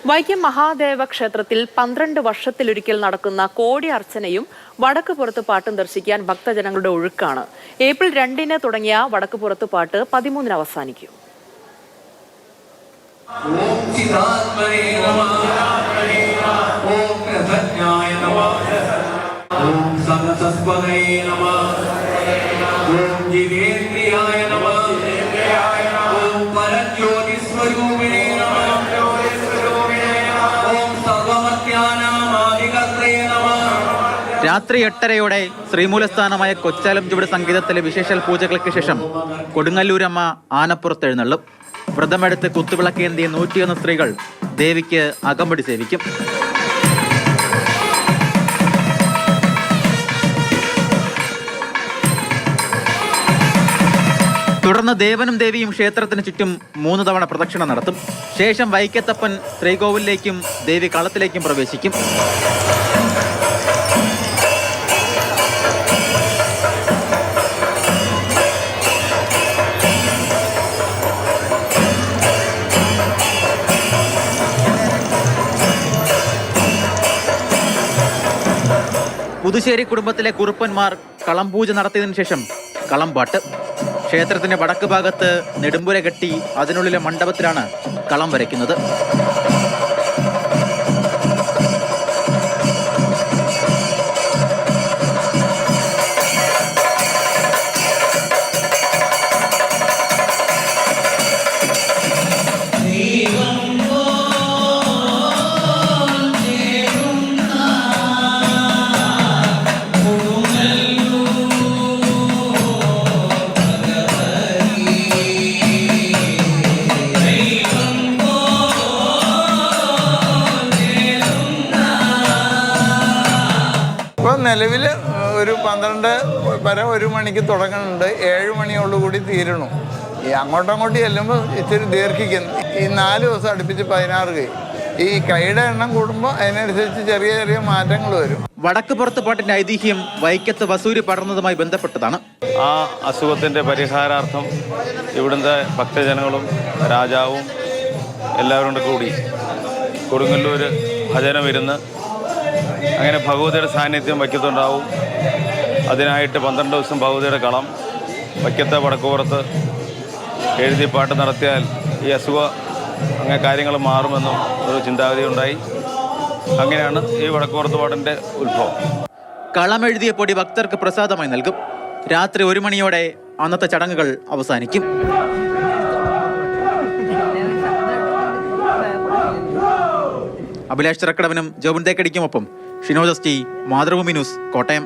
വൈക്കം മഹാദേവ ക്ഷേത്രത്തിൽ 12 വർഷത്തിലൊരിക്കൽ നടക്കുന്ന കോടി അർച്ചനയും വടക്ക് പുറത്ത് പാട്ടും ദർശിക്കാൻ ഭക്തജനങ്ങളുടെ ഒഴുക്കാണ്. ഏപ്രിൽ 2-ന് തുടങ്ങിയ വടക്ക് പുറത്ത് പാട്ട് 13-ന് അവസാനിക്കും. രാത്രി 8:30-യോടെ ശ്രീമൂലസ്ഥാനമായ കൊച്ചാലം ചുവട് സംഗീതത്തിലെ വിശേഷൽ പൂജകൾക്ക് ശേഷം കൊടുങ്ങല്ലൂരമ്മ ആനപ്പുറത്തെഴുന്നള്ളും. വ്രതമെടുത്ത് കുത്തുവിളക്കേന്തിയ 101 സ്ത്രീകൾ ദേവിക്ക് അകമ്പടി സേവിക്കും. തുടർന്ന് ദേവനും ദേവിയും ക്ഷേത്രത്തിന് ചുറ്റും 3 തവണ പ്രദക്ഷിണം നടത്തും. ശേഷം വൈക്കത്തപ്പൻ ശ്രീകോവിലേക്കും ദേവി കളത്തിലേക്കും പ്രവേശിക്കും. പുതുശ്ശേരി കുടുംബത്തിലെ കുറുപ്പന്മാർ കളംപൂജ നടത്തിയതിനു ശേഷം കളംപാട്ട്. ക്ഷേത്രത്തിന്റെ വടക്ക് ഭാഗത്ത് നെടുമ്പുര കെട്ടി അതിനുള്ളിലെ മണ്ഡപത്തിലാണ് കളം വരയ്ക്കുന്നത്. നിലവിൽ ഒരു 12 വരെ 1 മണിക്ക് തുടങ്ങുന്നുണ്ട്. 7 മണിയോടുകൂടി തീരണു. ഈ അങ്ങോട്ടങ്ങോട്ട് ചെല്ലുമ്പോൾ ഇച്ചിരി ദീർഘിക്കുന്നു. ഈ 4 ദിവസം അടുപ്പിച്ച് 16 കൈ. ഈ കൈയുടെ എണ്ണം കൂടുമ്പോൾ അതിനനുസരിച്ച് ചെറിയ ചെറിയ മാറ്റങ്ങൾ വരും. വടക്ക് പുറത്ത് പാട്ടിന്റെ ഐതിഹ്യം വൈക്കത്ത് വസൂരി പടർന്നതുമായി ബന്ധപ്പെട്ടതാണ്. ആ അസുഖത്തിന്റെ പരിഹാരാർത്ഥം ഇവിടുത്തെ ഭക്തജനങ്ങളും രാജാവും എല്ലാവരും കൂടി കൊടുങ്ങല്ലൂർ ഭജനം ഇരുന്ന് അങ്ങനെ ഭഗവതിയുടെ സാന്നിധ്യം വൈക്കത്തുണ്ടാവും. അതിനായിട്ട് 12 ദിവസം ഭഗവതിയുടെ കളം വൈക്കത്തെ വടക്കുപുറത്ത് എഴുതി പാട്ട് നടത്തിയാൽ ഈ അസുഖം അങ്ങനെ കാര്യങ്ങൾ മാറുമെന്നും ഒരു ചിന്താഗതി ഉണ്ടായി. അങ്ങനെയാണ് ഈ വടക്കുപുറത്ത് പാട്ടിൻ്റെ ഉത്ഭവം. കളമെഴുതിയ പൊടി ഭക്തർക്ക് പ്രസാദമായി നൽകും. രാത്രി 1 മണിയോടെ അന്നത്തെ ചടങ്ങുകൾ അവസാനിക്കും. അഭിലാഷ് ചിറക്കടവനും ജോബിൻ തേക്കടിക്കുമൊപ്പം Shinoj S T, Mathrubhumi news, Kottayam.